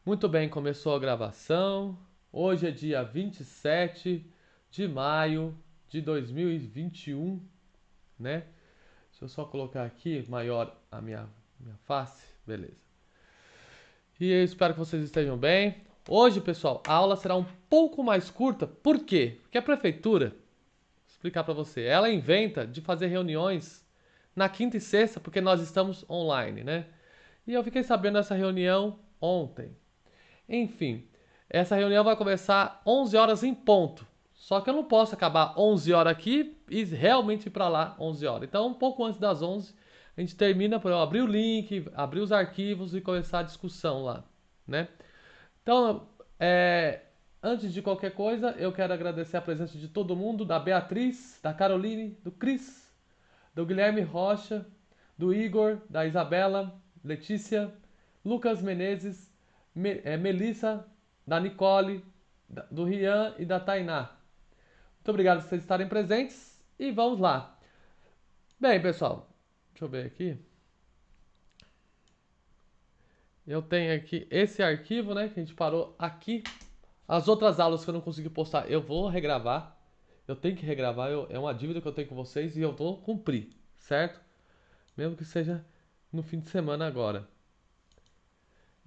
Muito bem, começou a gravação. Hoje é dia 27 de maio de 2021, né? Deixa eu só colocar aqui maior a minha face. Beleza. E eu espero que vocês estejam bem. Hoje, pessoal, a aula será um pouco mais curta. Por quê? Porque a prefeitura, vou explicar para você, ela inventa de fazer reuniões na quinta e sexta, porque nós estamos online, né? E eu fiquei sabendo dessa reunião ontem. Enfim, essa reunião vai começar 11 horas em ponto. Só que eu não posso acabar 11 horas aqui e realmente ir para lá 11 horas. Então, um pouco antes das 11, a gente termina para eu abrir o link, abrir os arquivos e começar a discussão lá, né? Então, antes de qualquer coisa, eu quero agradecer a presença de todo mundo, da Beatriz, da Caroline, do Cris, do Guilherme Rocha, do Igor, da Isabela, Letícia, Lucas Menezes, Melissa, da Nicole, do Rian e da Tainá. Muito obrigado por vocês estarem presentes e vamos lá. Bem, pessoal, deixa eu ver aqui. Eu tenho aqui esse arquivo, né, que a gente parou aqui. As outras aulas que eu não consegui postar, eu vou regravar. Eu tenho que regravar, é uma dívida que eu tenho com vocês e eu vou cumprir, certo? Mesmo que seja no fim de semana agora.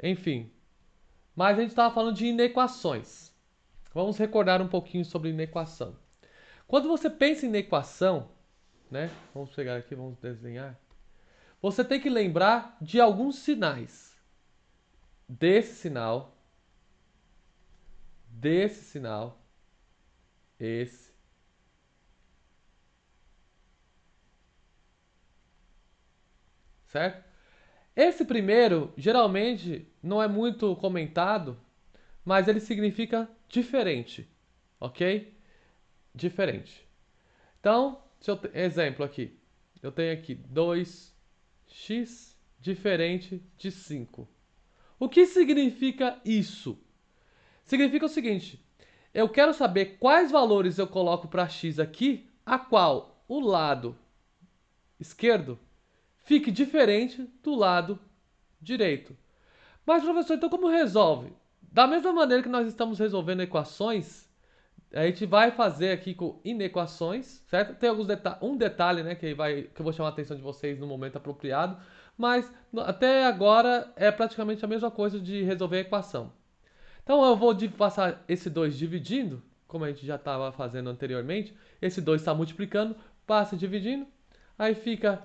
Enfim, mas a gente estava falando de inequações. Vamos recordar um pouquinho sobre inequação. Quando você pensa em inequação, né? Vamos pegar aqui, vamos desenhar. Você tem que lembrar de alguns sinais. Desse sinal, desse sinal, esse, certo? Esse primeiro, geralmente, não é muito comentado, mas ele significa diferente, ok? Diferente. Então, exemplo aqui. Eu tenho aqui 2x diferente de 5. O que significa isso? Significa o seguinte: eu quero saber quais valores eu coloco para x aqui, a qual o lado esquerdo fique diferente do lado direito. Mas, professor, então como resolve? Da mesma maneira que nós estamos resolvendo equações, a gente vai fazer aqui com inequações, certo? Tem um detalhe, né, que eu vou chamar a atenção de vocês no momento apropriado, mas até agora é praticamente a mesma coisa de resolver a equação. Então eu vou passar esse 2 dividindo, como a gente já estava fazendo anteriormente. Esse 2 está multiplicando, passa dividindo, aí fica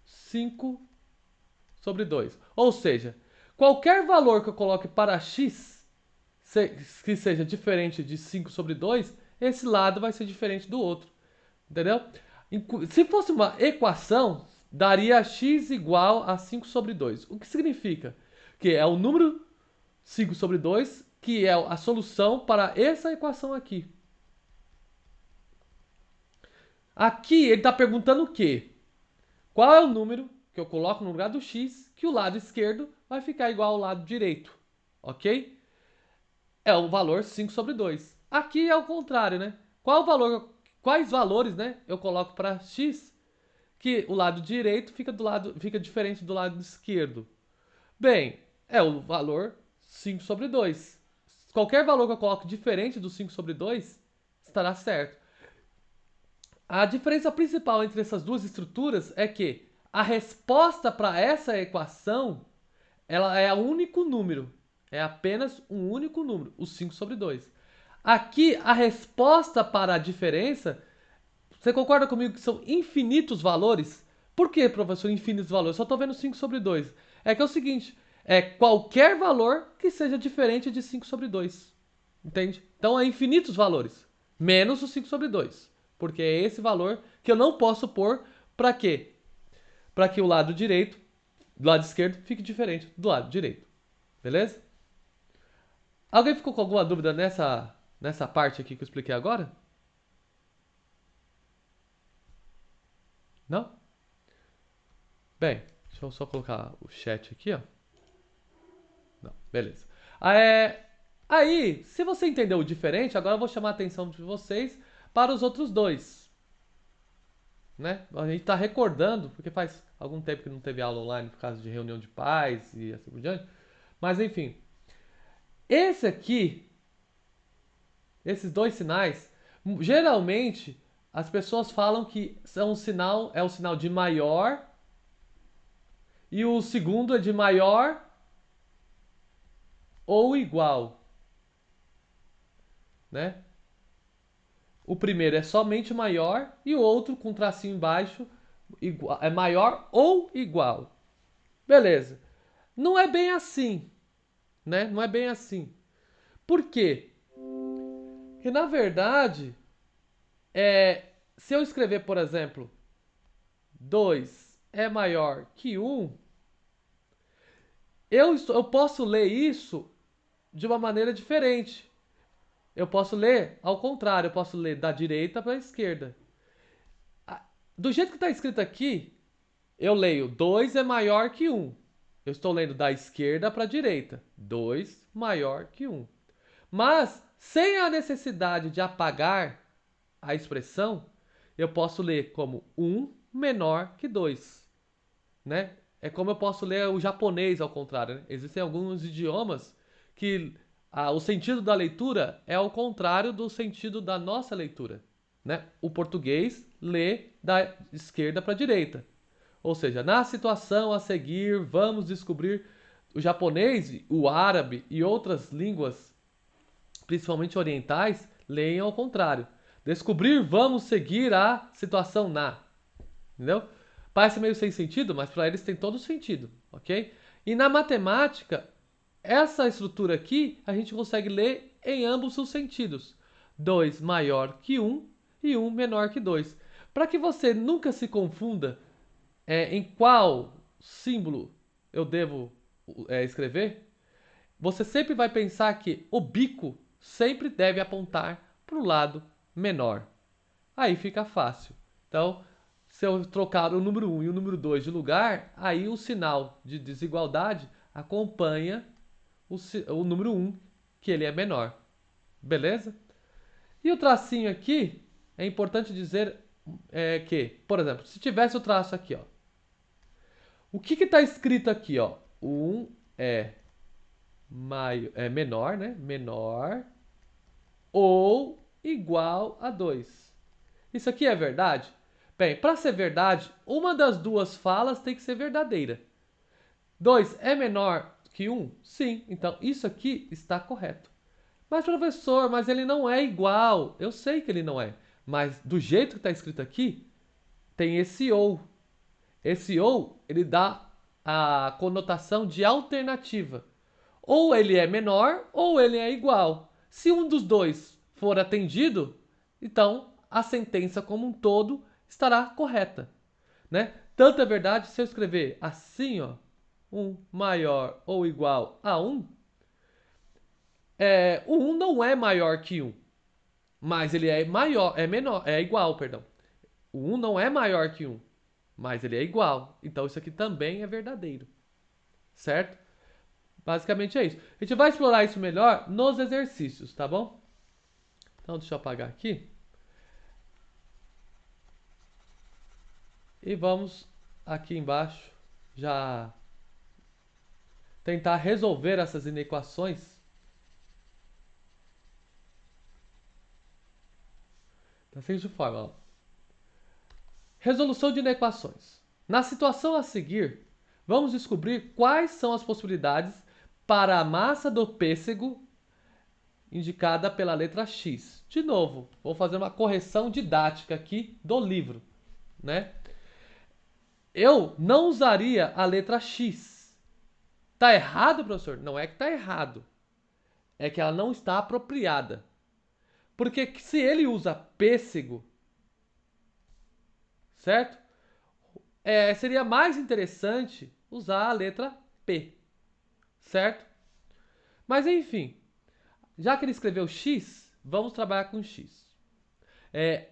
5 sobre 2. Ou seja, qualquer valor que eu coloque para x que seja diferente de 5 sobre 2, esse lado vai ser diferente do outro. Entendeu? Se fosse uma equação, daria x igual a 5 sobre 2. O que significa? Que é o número 5 sobre 2, que é a solução para essa equação aqui. Aqui ele está perguntando o quê? Qual é o número que eu coloco no lugar do x que o lado esquerdo vai ficar igual ao lado direito? Ok? É o valor 5 sobre 2. Aqui é o contrário, né? Quais valores, né, eu coloco para x que o lado direito fica diferente do lado esquerdo? Bem, é o valor 5 sobre 2. Qualquer valor que eu coloque diferente do 5 sobre 2 estará certo. A diferença principal entre essas duas estruturas é que a resposta para essa equação ela é um único número. É apenas um único número, o 5 sobre 2. Aqui, a resposta para a diferença, você concorda comigo que são infinitos valores? Por que, professor, infinitos valores? Só estou vendo 5 sobre 2. É que é o seguinte, é qualquer valor que seja diferente de 5 sobre 2. Entende? Então é infinitos valores, menos o 5 sobre 2. Porque é esse valor que eu não posso pôr para quê? Para que o lado direito, do lado esquerdo, fique diferente do lado direito. Beleza? Alguém ficou com alguma dúvida nessa parte aqui que eu expliquei agora? Não? Bem, deixa eu só colocar o chat aqui, ó. Não, beleza. Aí, se você entendeu o diferente, agora eu vou chamar a atenção de vocês para os outros dois. né? A gente está recordando, porque faz algum tempo que não teve aula online por causa de reunião de pais e assim por diante. Mas enfim, esse aqui, esses dois sinais, geralmente as pessoas falam que são um sinal, é o sinal de maior e o segundo é de maior ou igual, né? O primeiro é somente maior e o outro com tracinho embaixo é maior ou igual. Beleza. Não é bem assim, né? Não é bem assim. Por quê? Porque na verdade, se eu escrever, por exemplo, 2 é maior que 1, eu posso ler isso de uma maneira diferente. Eu posso ler ao contrário, eu posso ler da direita para a esquerda. Do jeito que está escrito aqui, eu leio 2 é maior que 1. Eu estou lendo da esquerda para a direita. 2 maior que 1. Mas, sem a necessidade de apagar a expressão, eu posso ler como 1 menor que 2. Né? É como eu posso ler o japonês ao contrário. Né? Existem alguns idiomas que o sentido da leitura é ao contrário do sentido da nossa leitura. Né? O português lê da esquerda para a direita. Ou seja, na situação a seguir, vamos descobrir o japonês, o árabe e outras línguas, principalmente orientais, leem ao contrário. Descobrir, vamos seguir a situação na. Entendeu? Parece meio sem sentido, mas para eles tem todo sentido, ok? E na matemática, essa estrutura aqui a gente consegue ler em ambos os sentidos. 2 maior que 1 e 1 menor que 2. Para que você nunca se confunda em qual símbolo eu devo escrever, você sempre vai pensar que o bico sempre deve apontar para o lado menor. Aí fica fácil. Então, se eu trocar o número 1 e o número 2 de lugar, aí o sinal de desigualdade acompanha o número 1, que ele é menor. Beleza? E o tracinho aqui, é importante dizer que, por exemplo, se tivesse o traço aqui, ó, o que está escrito aqui, ó? O 1 é menor, né? Menor ou igual a 2. Isso aqui é verdade? Bem, para ser verdade, uma das duas falas tem que ser verdadeira. 2 é menor que 1? Sim, então isso aqui está correto. Mas professor, mas ele não é igual. Eu sei que ele não é. Mas do jeito que está escrito aqui, tem esse ou. Esse ou, ele dá a conotação de alternativa. Ou ele é menor ou ele é igual. Se um dos dois for atendido, então a sentença como um todo estará correta, né? Tanto é verdade se eu escrever assim, ó, 1 maior ou igual a 1, o 1 não é maior que 1, mas ele é maior, é menor, é igual, perdão. O 1 não é maior que 1, mas ele é igual. Então isso aqui também é verdadeiro, certo? Basicamente é isso. A gente vai explorar isso melhor nos exercícios, tá bom? Então deixa eu apagar aqui. E vamos aqui embaixo já tentar resolver essas inequações da seguinte forma. Ó. Resolução de inequações. Na situação a seguir, vamos descobrir quais são as possibilidades para a massa do pêssego indicada pela letra X. De novo, vou fazer uma correção didática aqui do livro, né? Eu não usaria a letra X. Tá errado, professor? Não é que tá errado. É que ela não está apropriada. Porque se ele usa pêssego, certo? Seria mais interessante usar a letra P, certo? Mas enfim, já que ele escreveu X, vamos trabalhar com X.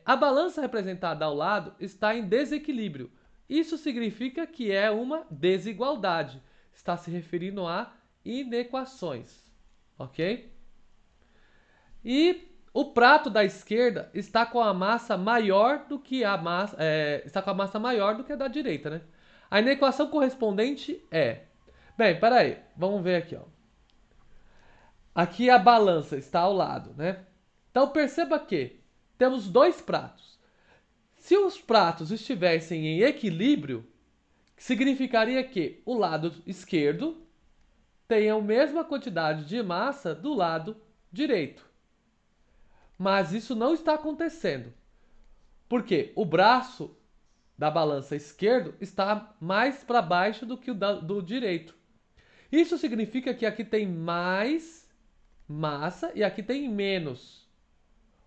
A balança representada ao lado está em desequilíbrio. Isso significa que é uma desigualdade. Está se referindo a inequações, ok? E o prato da esquerda está com a massa maior do que a massa, está com a massa maior do que a da direita, né? Aí na equação correspondente é... Bem, peraí, vamos ver aqui, ó. Aqui a balança está ao lado, né? Então perceba que temos dois pratos. Se os pratos estivessem em equilíbrio, significaria que o lado esquerdo tem a mesma quantidade de massa do lado direito. Mas isso não está acontecendo. Porque o braço da balança esquerdo está mais para baixo do que o do direito. Isso significa que aqui tem mais massa e aqui tem menos.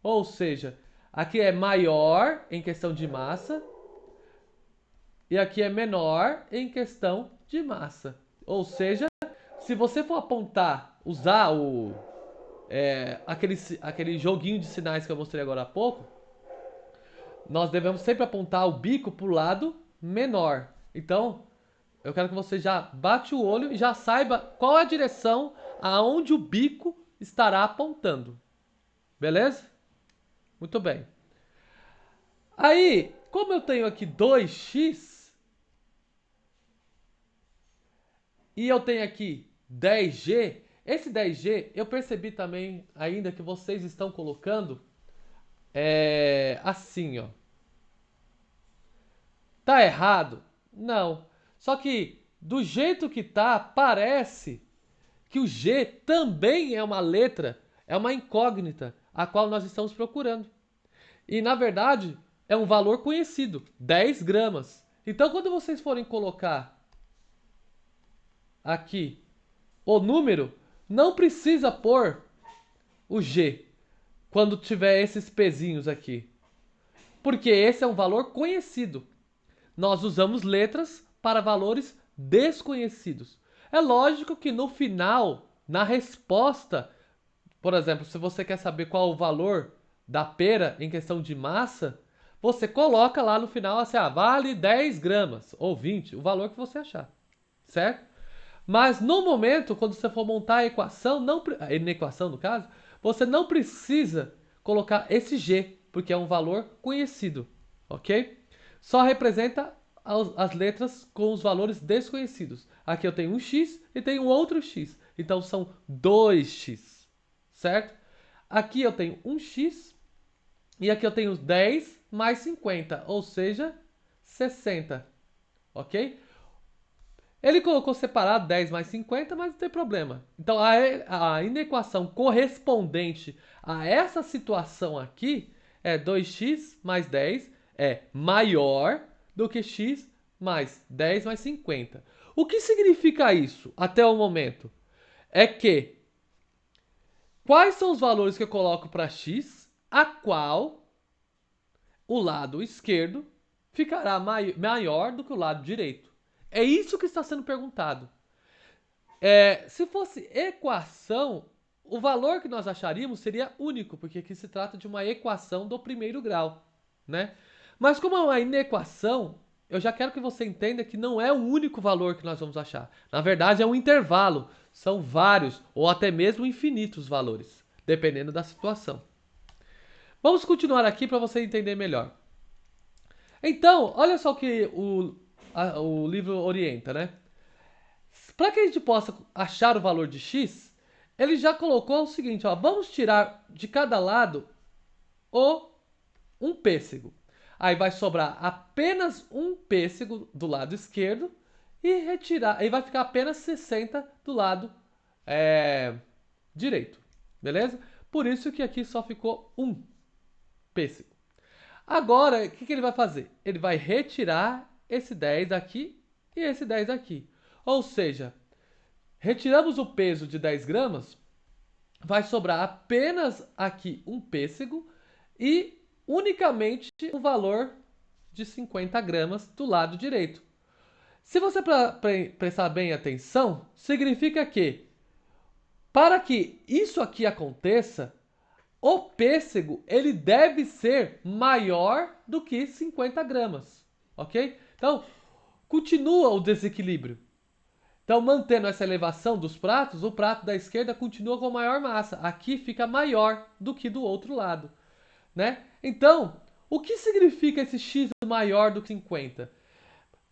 Ou seja, aqui é maior em questão de massa e aqui é menor em questão de massa. Ou seja, se você for apontar, usar aquele joguinho de sinais que eu mostrei agora há pouco, nós devemos sempre apontar o bico para o lado menor. Então, eu quero que você já bate o olho e já saiba qual é a direção aonde o bico estará apontando. Beleza? Muito bem. Aí, como eu tenho aqui 2x e eu tenho aqui 10g, esse 10g eu percebi também ainda que vocês estão colocando assim, ó. Tá errado? Não. Só que do jeito que tá, parece que o G também é uma letra, é uma incógnita, a qual nós estamos procurando. E na verdade é um valor conhecido, 10 gramas. Então quando vocês forem colocar aqui o número, não precisa pôr o G quando tiver esses pezinhos aqui. Porque esse é um valor conhecido. Nós usamos letras para valores desconhecidos. É lógico que no final, na resposta, por exemplo, se você quer saber qual o valor da pera em questão de massa, você coloca lá no final assim, vale 10 gramas ou 20, o valor que você achar, certo? Mas no momento, quando você for montar a equação, na equação no caso, você não precisa colocar esse G, porque é um valor conhecido, ok? Só representa as letras com os valores desconhecidos. Aqui eu tenho um x e tenho outro x, então são 2x, certo? Aqui eu tenho um x e aqui eu tenho 10 mais 50, ou seja, 60, ok? Ele colocou separado 10 mais 50, mas não tem problema. Então a inequação correspondente a essa situação aqui é 2x mais 10 é maior do que x mais 10 mais 50. O que significa isso até o momento? É que quais são os valores que eu coloco para x, a qual o lado esquerdo ficará maior do que o lado direito. É isso que está sendo perguntado. Se fosse equação, o valor que nós acharíamos seria único, porque aqui se trata de uma equação do primeiro grau, né? Mas como é uma inequação, eu já quero que você entenda que não é o único valor que nós vamos achar. Na verdade, é um intervalo. São vários, ou até mesmo infinitos valores, dependendo da situação. Vamos continuar aqui para você entender melhor. Então, olha só o que o livro orienta, né? Para que a gente possa achar o valor de x, ele já colocou o seguinte, ó, vamos tirar de cada lado um pêssego. Aí vai sobrar apenas um pêssego do lado esquerdo e retirar, aí vai ficar apenas 60 do lado direito, beleza? Por isso que aqui só ficou um pêssego. Agora, o que ele vai fazer? Ele vai retirar esse 10 daqui e esse 10 daqui. Ou seja, retiramos o peso de 10 gramas, vai sobrar apenas aqui um pêssego e unicamente o valor de 50 gramas do lado direito. Se você prestar bem atenção, significa que para que isso aqui aconteça, o pêssego ele deve ser maior do que 50 gramas, ok? Então, continua o desequilíbrio. Então, mantendo essa elevação dos pratos, o prato da esquerda continua com maior massa. Aqui fica maior do que do outro lado, né? Então, o que significa esse x maior do que 50?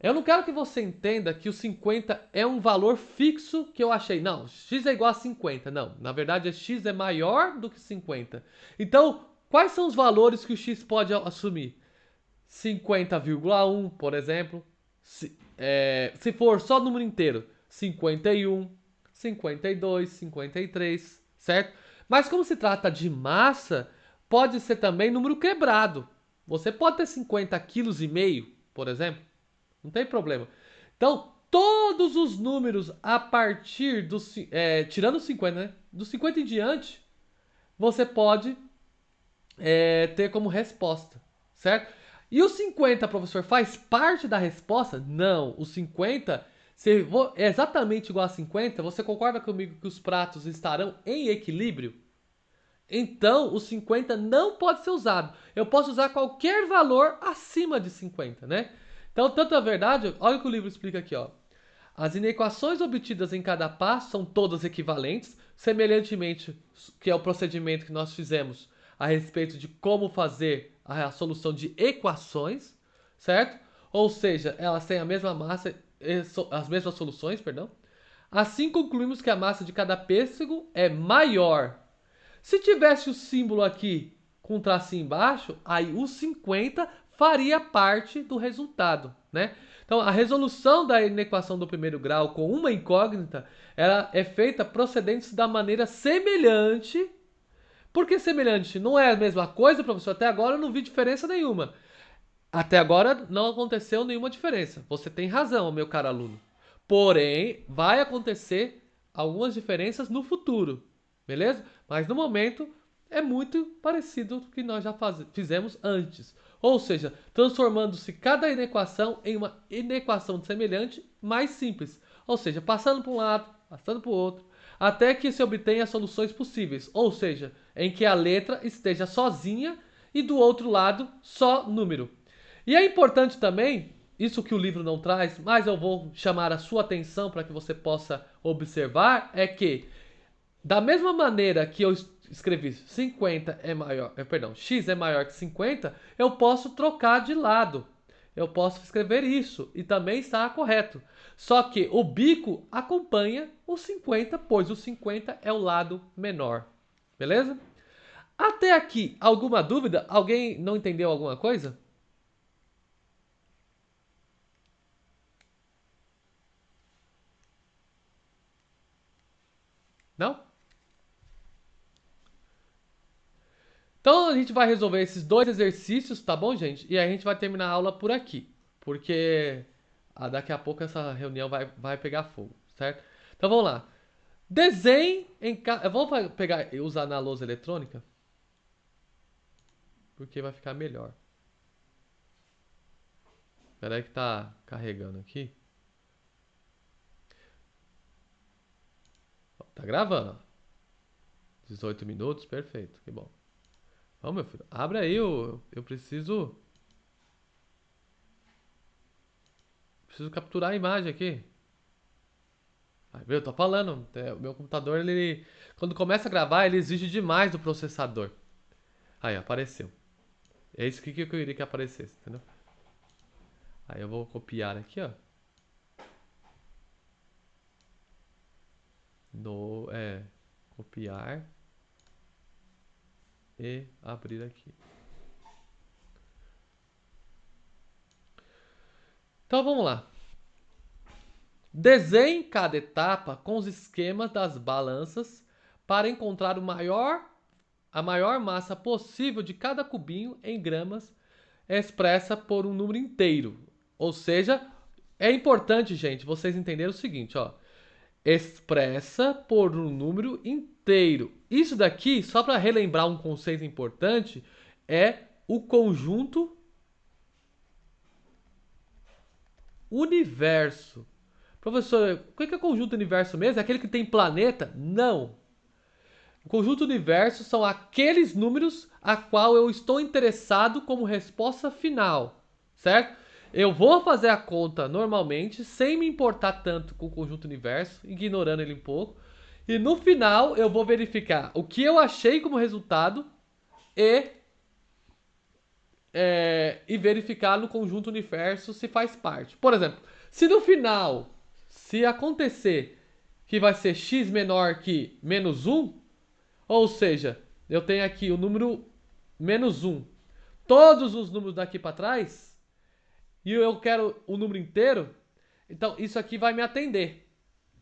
Eu não quero que você entenda que o 50 é um valor fixo que eu achei. Não, x é igual a 50. Não, na verdade, x é maior do que 50. Então, quais são os valores que o x pode assumir? 50,1, por exemplo. Se for só número inteiro, 51, 52, 53, certo? Mas como se trata de massa, pode ser também número quebrado. Você pode ter 50,5 kg, por exemplo. Não tem problema. Então, todos os números a partir do... tirando os 50, né? Dos 50 em diante, você pode ter como resposta, certo? E o 50, professor, faz parte da resposta? Não. O 50 se é exatamente igual a 50. Você concorda comigo que os pratos estarão em equilíbrio? Então, o 50 não pode ser usado. Eu posso usar qualquer valor acima de 50, né? Então, tanto a verdade, olha o que o livro explica aqui, ó. As inequações obtidas em cada passo são todas equivalentes, semelhantemente, que é o procedimento que nós fizemos a respeito de como fazer a solução de equações, certo? Ou seja, elas têm a mesma massa, as mesmas soluções, perdão. Assim concluímos que a massa de cada pêssego é maior. Se tivesse o símbolo aqui com um tracinho embaixo, aí o 50 faria parte do resultado, né? Então, a resolução da inequação do primeiro grau com uma incógnita, ela é feita procedendo-se da maneira semelhante. Por que semelhante? Não é a mesma coisa, professor? Até agora eu não vi diferença nenhuma. Até agora não aconteceu nenhuma diferença. Você tem razão, meu caro aluno. Porém, vai acontecer algumas diferenças no futuro, beleza? Mas no momento é muito parecido com o que nós já fizemos antes. Ou seja, transformando-se cada inequação em uma inequação semelhante mais simples. Ou seja, passando para um lado, passando para o outro, até que se obtenha soluções possíveis. Ou seja, em que a letra esteja sozinha e do outro lado só número. E é importante também, isso que o livro não traz, mas eu vou chamar a sua atenção para que você possa observar, é que da mesma maneira que eu escrevi 50 é maior, perdão, x é maior que 50, eu posso trocar de lado. Eu posso escrever isso e também está correto. Só que o bico acompanha o 50, pois o 50 é o lado menor. Beleza? Até aqui, alguma dúvida? Alguém não entendeu alguma coisa? Não? Então a gente vai resolver esses dois exercícios, tá bom, gente? E aí a gente vai terminar a aula por aqui. Porque daqui a pouco essa reunião vai pegar fogo, certo? Então vamos lá. Desenhe em casa. Vamos pegar e usar na lousa eletrônica? Porque vai ficar melhor. Espera aí que tá carregando aqui. Tá gravando, ó. 18 minutos, perfeito, que bom. Vamos, meu filho. Abre aí, eu preciso. Preciso capturar a imagem aqui. Aí, viu? Eu tô falando. O meu computador, ele. Quando começa a gravar, ele exige demais do processador. Aí, apareceu. É isso que eu queria que aparecesse, entendeu? Aí eu vou copiar aqui, ó. Copiar e abrir aqui. Então vamos lá. Desenhe cada etapa com os esquemas das balanças para encontrar a maior massa possível de cada cubinho em gramas expressa por um número inteiro. Ou seja, é importante, gente, vocês entenderem o seguinte, ó. Expressa por um número inteiro. Isso daqui, só para relembrar um conceito importante, é o conjunto universo. Professor, o que é conjunto universo mesmo? É aquele que tem planeta? Não. O conjunto universo são aqueles números a qual eu estou interessado como resposta final, certo? Eu vou fazer a conta normalmente, sem me importar tanto com o conjunto universo, ignorando ele um pouco. E no final eu vou verificar o que eu achei como resultado e, e verificar no conjunto universo se faz parte. Por exemplo, se no final, se acontecer que vai ser x menor que menos um, ou seja, eu tenho aqui o número menos um, todos os números daqui para trás, e eu quero o número inteiro, então isso aqui vai me atender,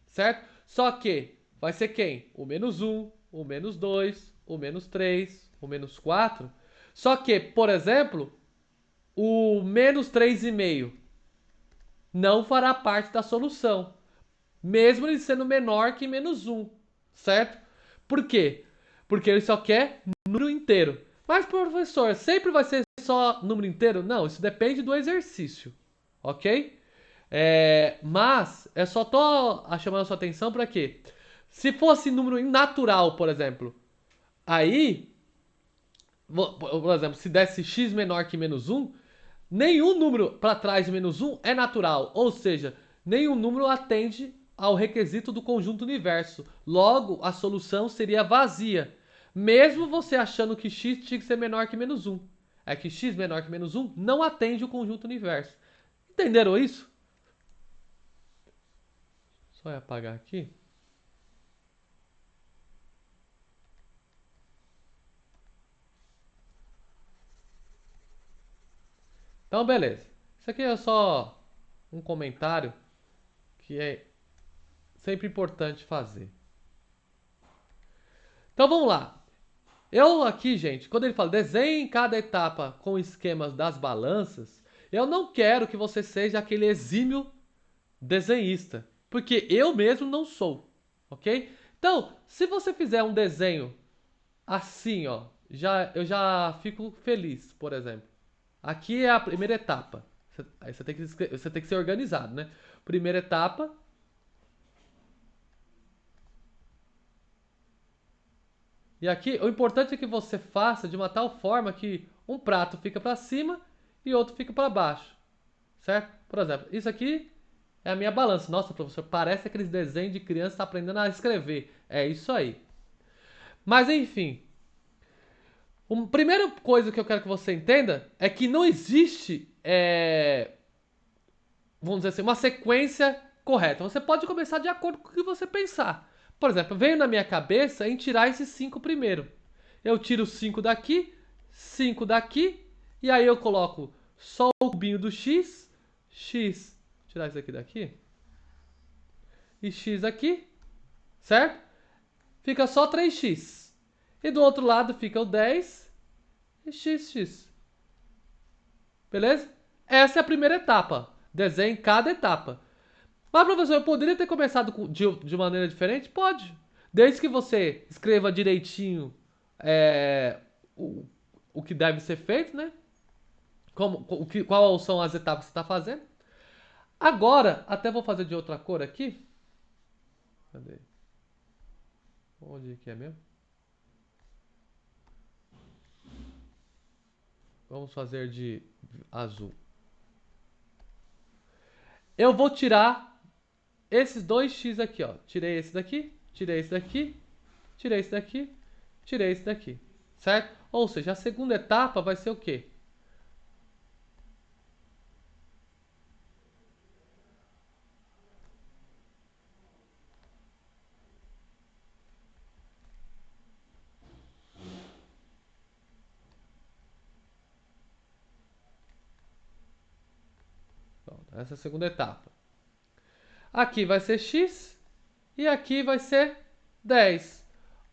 certo? Só que vai ser quem? O menos um, o menos 2, o menos 3, o menos 4. Só que, por exemplo, o menos 3,5 não fará parte da solução, mesmo ele sendo menor que menos um, certo? Por quê? Porque ele só quer número inteiro. Mas, professor, sempre vai ser só número inteiro? Não, isso depende do exercício, ok? Mas é só tô chamando a sua atenção para quê? Se fosse número natural, por exemplo, aí, por exemplo, se desse x menor que menos um, nenhum número para trás de menos um é natural, ou seja, nenhum número atende ao requisito do conjunto universo. Logo, a solução seria vazia, mesmo você achando que x tinha que ser menor que menos um. É que x menor que menos um não atende o conjunto universo. Entenderam isso? Só apagar aqui. Então, beleza. Isso aqui é só um comentário que é sempre importante fazer. Então, vamos lá. Eu aqui, gente, quando ele fala desenhe cada etapa com esquemas das balanças, eu não quero que você seja aquele exímio desenhista, porque eu mesmo não sou, ok? Então, se você fizer um desenho assim, ó, eu já fico feliz, por exemplo. Aqui é a primeira etapa. Aí você tem que ser organizado, né? Primeira etapa. E aqui, o importante é que você faça de uma tal forma que um prato fica para cima e outro fica para baixo, certo? Por exemplo, isso aqui é a minha balança. Nossa, professor, parece aqueles desenhos de criança aprendendo a escrever. É isso aí. Mas enfim, a primeira coisa que eu quero que você entenda é que não existe, vamos dizer assim, uma sequência correta. Você pode começar de acordo com o que você pensar. Por exemplo, veio na minha cabeça em tirar esses 5 primeiro. Eu tiro 5 daqui, e aí eu coloco só o cubinho do x, vou tirar isso aqui daqui, e x aqui, certo? Fica só 3x. E do outro lado fica o 10 e x. Beleza? Essa é a primeira etapa. Desenhe cada etapa. Mas, professor, eu poderia ter começado de maneira diferente? Pode. Desde que você escreva direitinho é, o, o que deve ser feito, né? Qual são as etapas que você está fazendo. Agora, até vou fazer de outra cor aqui. Cadê? Onde que é mesmo? Vamos fazer de azul. Eu vou tirar esses dois x aqui, ó. Tirei esse daqui, tirei esse daqui, tirei esse daqui, tirei esse daqui. Certo? Ou seja, a segunda etapa vai ser o quê? Pronto, essa é a segunda etapa. Aqui vai ser x e aqui vai ser 10.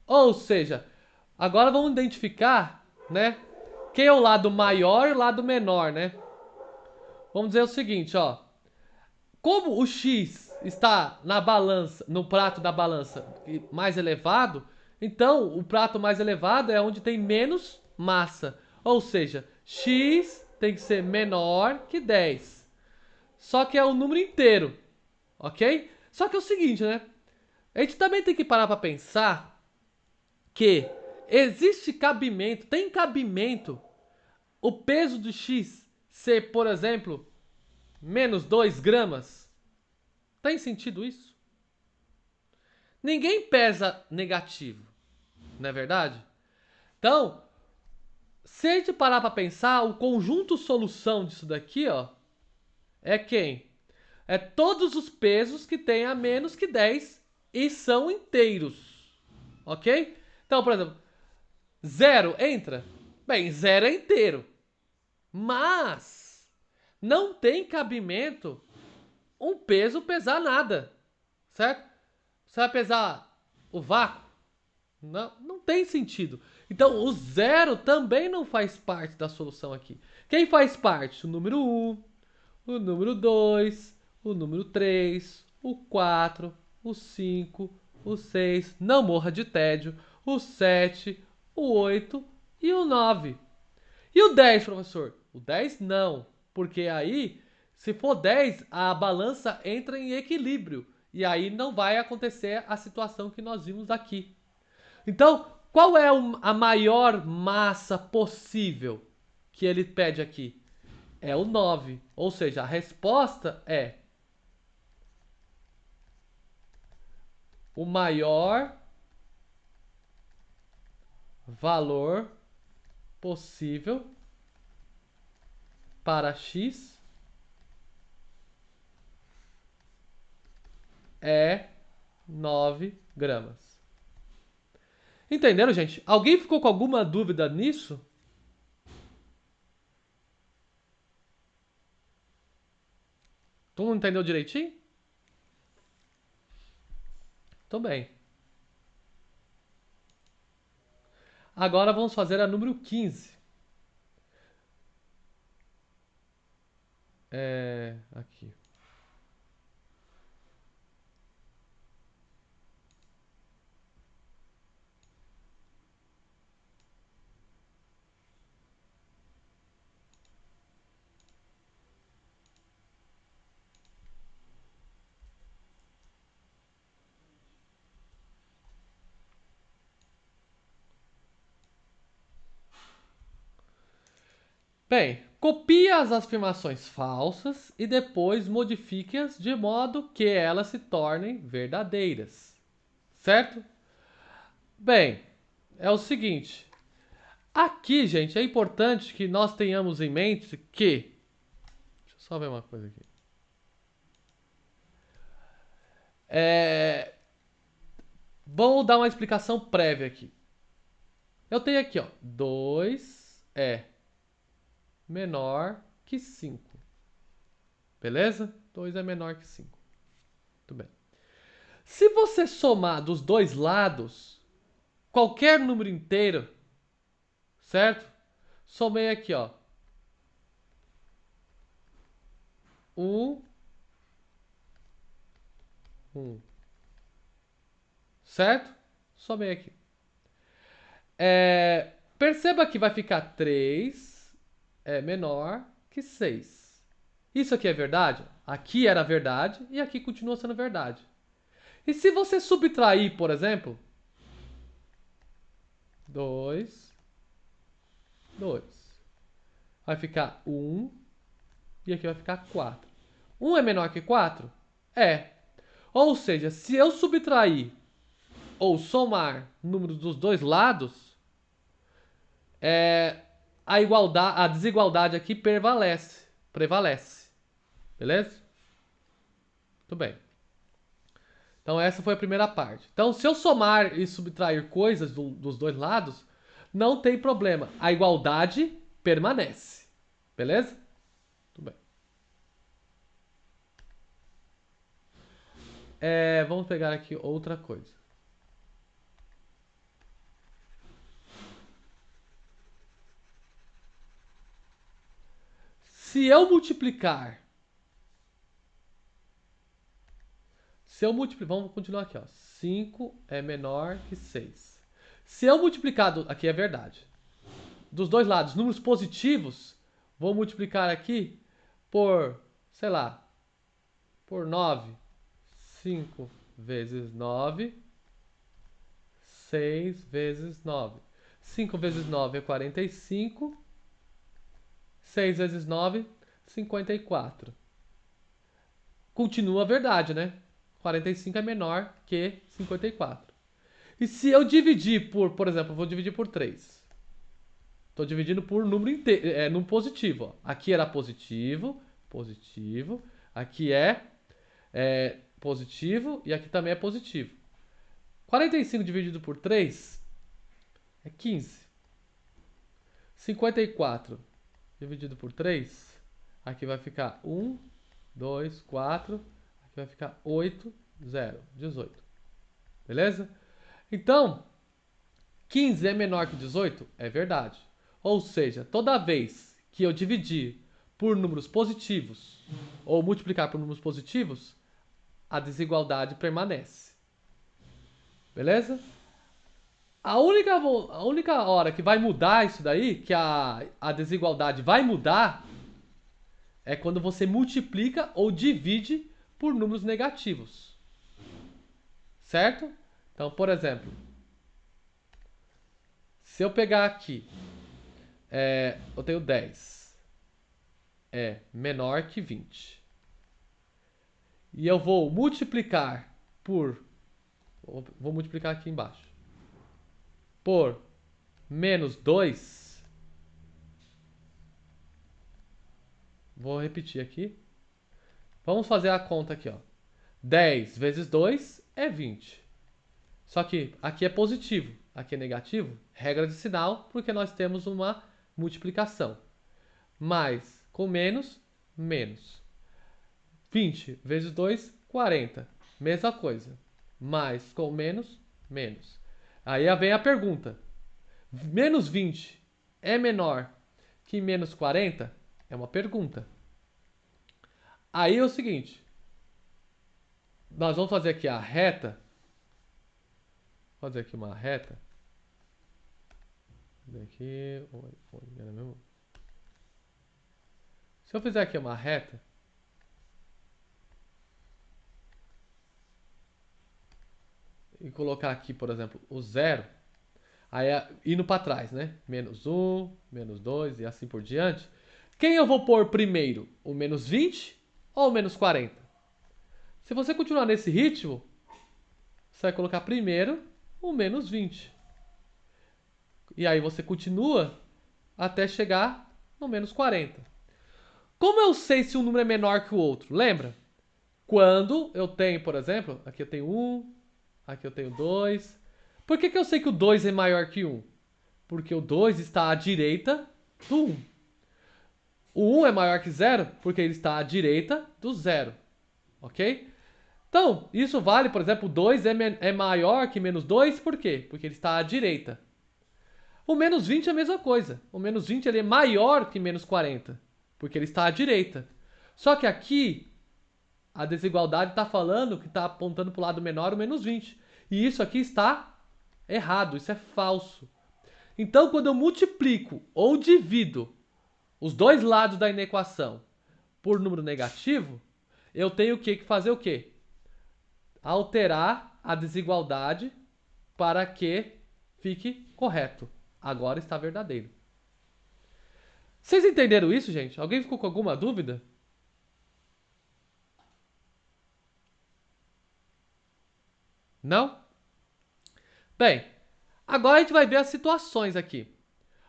Ou seja, agora vamos identificar, né? Quem é o lado maior e o lado menor, né? Vamos dizer o seguinte, ó. Como o x está na balança, no prato da balança mais elevado, então o prato mais elevado é onde tem menos massa. Ou seja, x tem que ser menor que 10. Só que é o número inteiro, ok? Só que é o seguinte, né? A gente também tem que parar para pensar que existe cabimento, tem cabimento o peso do x ser, por exemplo, menos 2 gramas. Tem sentido isso? Ninguém pesa negativo, não é verdade? Então, se a gente parar para pensar, o conjunto solução disso daqui, ó, é quem? É todos os pesos que têm a menos que 10 e são inteiros. Ok? Então, por exemplo, zero entra? Bem, zero é inteiro. Mas não tem cabimento um peso pesar nada. Certo? Você vai pesar o vácuo? Não, não tem sentido. Então, o zero também não faz parte da solução aqui. Quem faz parte? O número 1, o número 2, o número 3, o 4, o 5, o 6, não morra de tédio, o 7, o 8 e o 9. E o 10, professor? O 10 não, porque aí, se for 10, a balança entra em equilíbrio. E aí não vai acontecer a situação que nós vimos aqui. Então, qual é a maior massa possível que ele pede aqui? É o 9. Ou seja, a resposta é o maior valor possível para x é 9 gramas. Entenderam, gente? Alguém ficou com alguma dúvida nisso? Tu não entendeu direitinho? Tô bem. Agora vamos fazer a número 15. Aqui. Bem, copie as afirmações falsas e depois modifique-as de modo que elas se tornem verdadeiras. Certo? Bem, é o seguinte. Aqui, gente, é importante que nós tenhamos em mente que. Deixa eu só ver uma coisa aqui. Vou dar uma explicação prévia aqui. Eu tenho aqui, ó, 2 é menor que 5. Beleza? 2 é menor que 5. Muito bem. Se você somar dos dois lados qualquer número inteiro, certo? Somei aqui, ó. 1, 1. Certo? Somei aqui. Perceba que vai ficar 3 é menor que 6. Isso aqui é verdade? Aqui era verdade e aqui continua sendo verdade. E se você subtrair, por exemplo, 2, 2, vai ficar 1 e aqui vai ficar 4. 1 é menor que 4? É. Ou seja, se eu subtrair ou somar números dos dois lados, a desigualdade aqui prevalece. Beleza? Muito bem. Então essa foi a primeira parte. Então se eu somar e subtrair coisas dos dois lados, não tem problema. A igualdade permanece. Beleza? Muito bem. Vamos pegar aqui outra coisa. Se eu multiplicar. Vamos continuar aqui, ó. 5 é menor que 6. Se eu multiplicar. Aqui é verdade. Dos dois lados, números positivos, vou multiplicar aqui por, sei lá, por 9. 5 vezes 9. 6 vezes 9. 5 vezes 9 é 45. 6 vezes 9, 54. continua a verdade, né? 45 é menor que 54. E se eu dividir por exemplo, eu vou dividir por 3. Estou dividindo por número inteiro, no positivo. Ó. Aqui era positivo, positivo. Aqui é positivo e aqui também é positivo. 45 dividido por 3 é 15. 54 dividido por 3, aqui vai ficar 1, 2, 4, aqui vai ficar 8, 0, 18. Beleza? Então, 15 é menor que 18? É verdade. Ou seja, toda vez que eu dividir por números positivos ou multiplicar por números positivos, a desigualdade permanece. Beleza? A única hora que vai mudar isso daí, que a desigualdade vai mudar, é quando você multiplica ou divide por números negativos. Certo? Então, por exemplo, se eu pegar aqui, eu tenho 10. É menor que 20. E eu vou multiplicar por... Vou multiplicar aqui embaixo. Por menos 2. Vou repetir aqui. Vamos fazer a conta aqui, ó. 10 vezes 2 é 20. Só que aqui é positivo, aqui é negativo. Regra de sinal, porque nós temos uma multiplicação. Mais com menos, menos. 20 vezes 2, 40. Mesma coisa. Mais com menos, menos. Aí vem a pergunta. Menos 20 é menor que menos 40? É uma pergunta. Aí é o seguinte. Nós vamos fazer aqui a reta. Vou fazer aqui uma reta. Aqui. Se eu fizer aqui uma reta. E colocar aqui, por exemplo, o 0. Aí indo para trás, né? Menos 1, menos 2 e assim por diante. Quem eu vou pôr primeiro? O menos 20 ou o menos 40? Se você continuar nesse ritmo, você vai colocar primeiro o menos 20. E aí você continua até chegar no menos 40. Como eu sei se um número é menor que o outro? Lembra? Quando eu tenho, por exemplo, aqui eu tenho 1, aqui eu tenho 2. Por que eu sei que o 2 é maior que 1? Porque o 2 está à direita do 1. O 1 é maior que 0 porque ele está à direita do 0. Ok? Então, isso vale, por exemplo, 2 é maior que menos 2, por quê? Porque ele está à direita. O menos 20 é a mesma coisa. O menos 20 ele é maior que menos 40, porque ele está à direita. Só que aqui, a desigualdade está falando que está apontando para o lado menor o menos 20. E isso aqui está errado, isso é falso. Então, quando eu multiplico ou divido os dois lados da inequação por número negativo, eu tenho que fazer o quê? Alterar a desigualdade para que fique correto. Agora está verdadeiro. Vocês entenderam isso, gente? Alguém ficou com alguma dúvida? Não? Bem, agora a gente vai ver as situações aqui.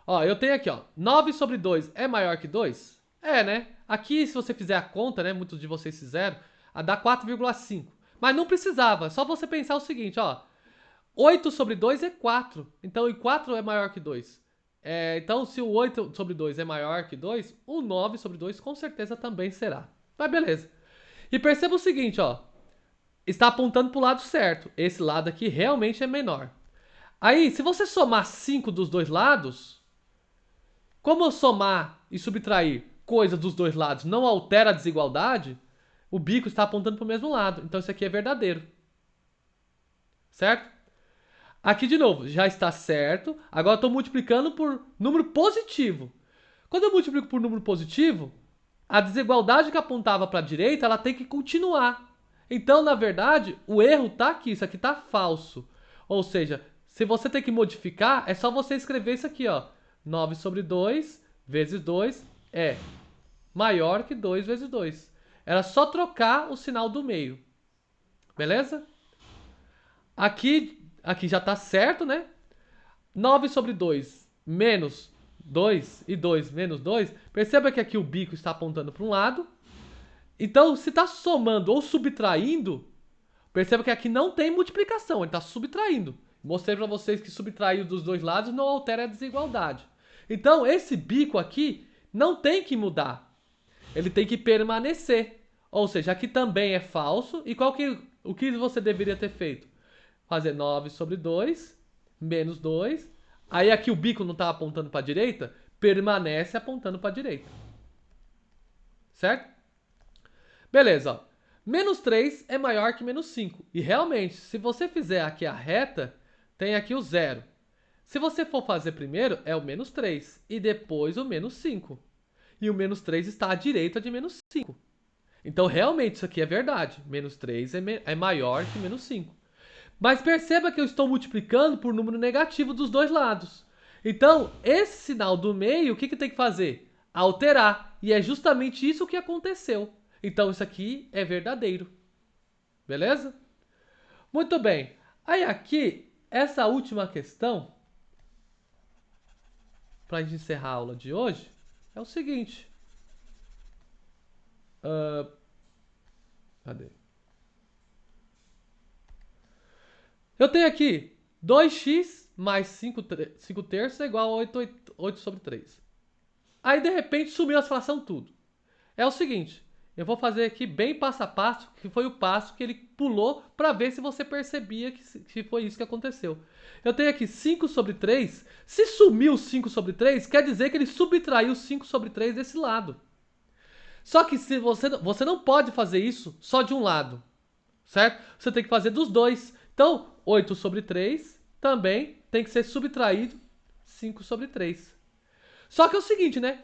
Ó, eu tenho aqui, ó, 9 sobre 2 é maior que 2? É, né? Aqui, se você fizer a conta, né, muitos de vocês fizeram, dá 4,5. Mas não precisava, só você pensar o seguinte, ó. 8 sobre 2 é 4. Então, e 4 é maior que 2. Então, se o 8 sobre 2 é maior que 2, o 9 sobre 2 com certeza também será. Mas beleza. E perceba o seguinte, ó. Está apontando para o lado certo. Esse lado aqui realmente é menor. Aí, se você somar 5 dos dois lados, como eu somar e subtrair coisas dos dois lados não altera a desigualdade, o bico está apontando para o mesmo lado. Então, isso aqui é verdadeiro. Certo? Aqui de novo, já está certo. Agora estou multiplicando por número positivo. Quando eu multiplico por número positivo, a desigualdade que apontava para a direita, ela tem que continuar. Então, na verdade, o erro está aqui. Isso aqui está falso. Ou seja, se você tem que modificar, é só você escrever isso aqui, ó. 9 sobre 2 vezes 2 é maior que 2 vezes 2. Era só trocar o sinal do meio. Beleza? Aqui já tá certo, né? 9 sobre 2 menos 2 e 2 menos 2. Perceba que aqui o bico está apontando para um lado. Então, se está somando ou subtraindo, perceba que aqui não tem multiplicação, ele está subtraindo. Mostrei para vocês que subtrair dos dois lados não altera a desigualdade. Então, esse bico aqui não tem que mudar. Ele tem que permanecer. Ou seja, aqui também é falso. E o que você deveria ter feito? Fazer 9 sobre 2, menos 2. Aí aqui o bico não está apontando para a direita, permanece apontando para a direita. Certo? Beleza, ó. Menos 3 é maior que menos 5. E realmente, se você fizer aqui a reta, tem aqui o zero. Se você for fazer primeiro, é o menos 3 e depois o menos 5. E o menos 3 está à direita de menos 5. Então, realmente, isso aqui é verdade. Menos 3 é maior que menos 5. Mas perceba que eu estou multiplicando por número negativo dos dois lados. Então, esse sinal do meio, o que tem que fazer? Alterar. E é justamente isso que aconteceu. Então, isso aqui é verdadeiro. Beleza? Muito bem. Aí aqui, essa última questão, para a gente encerrar a aula de hoje, é o seguinte. Cadê? Eu tenho aqui 2x mais 5 terços é igual a 8 sobre 3. Aí, de repente, sumiu as frações tudo. É o seguinte, eu vou fazer aqui bem passo a passo, que foi o passo que ele pulou para ver se você percebia que foi isso que aconteceu. Eu tenho aqui 5 sobre 3. Se sumiu 5 sobre 3, quer dizer que ele subtraiu 5 sobre 3 desse lado. Só que se você não pode fazer isso só de um lado, certo? Você tem que fazer dos dois. Então, 8 sobre 3 também tem que ser subtraído 5 sobre 3. Só que é o seguinte, né?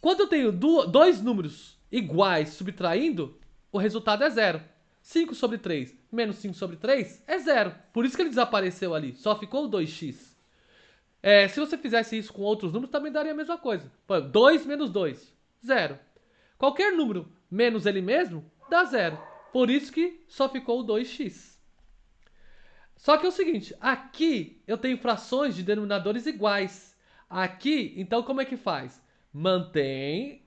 Quando eu tenho dois números iguais subtraindo, o resultado é zero. 5 sobre 3 menos 5 sobre 3 é zero. Por isso que ele desapareceu ali. Só ficou o 2x. Se você fizesse isso com outros números, também daria a mesma coisa. 2 menos 2, zero. Qualquer número menos ele mesmo, dá zero. Por isso que só ficou o 2x. Só que é o seguinte, aqui eu tenho frações de denominadores iguais. Aqui, então como é que faz? Mantém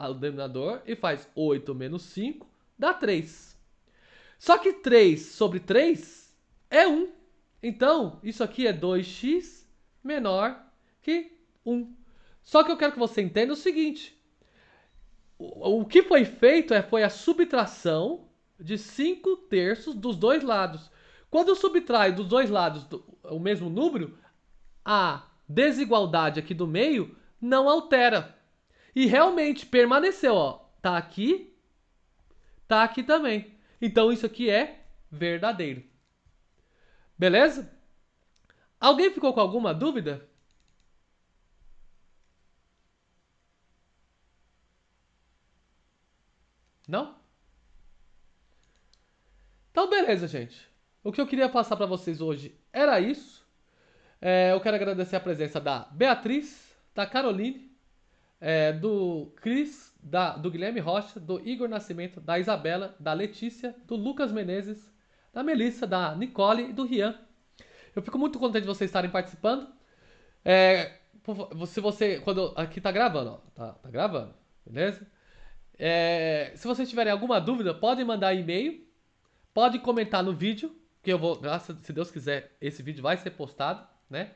o denominador e faz 8 menos 5 dá 3. Só que 3 sobre 3 é 1. Então, isso aqui é 2x menor que 1. Só que eu quero que você entenda o seguinte. O que foi feito foi a subtração de 5 terços dos dois lados. Quando eu subtraio dos dois lados o mesmo número, a desigualdade aqui do meio não altera. E realmente permaneceu, ó. Tá aqui também. Então isso aqui é verdadeiro. Beleza? Alguém ficou com alguma dúvida? Não? Então beleza, gente. O que eu queria passar para vocês hoje era isso. Eu quero agradecer a presença da Beatriz, da Caroline, do Cris, do Guilherme Rocha, do Igor Nascimento, da Isabela, da Letícia, do Lucas Menezes, da Melissa, da Nicole e do Rian. Eu fico muito contente de vocês estarem participando. Se você. Quando aqui tá gravando, ó. Tá gravando, beleza? Se vocês tiverem alguma dúvida, podem mandar e-mail. Pode comentar no vídeo. Que eu vou. Se Deus quiser, esse vídeo vai ser postado, né?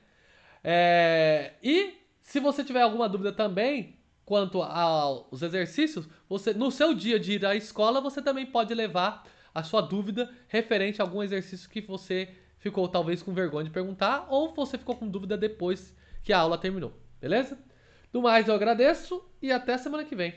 E se você tiver alguma dúvida também quanto aos exercícios, você no seu dia de ir à escola, você também pode levar a sua dúvida referente a algum exercício que você ficou talvez com vergonha de perguntar ou você ficou com dúvida depois que a aula terminou, beleza? Do mais, eu agradeço e até semana que vem.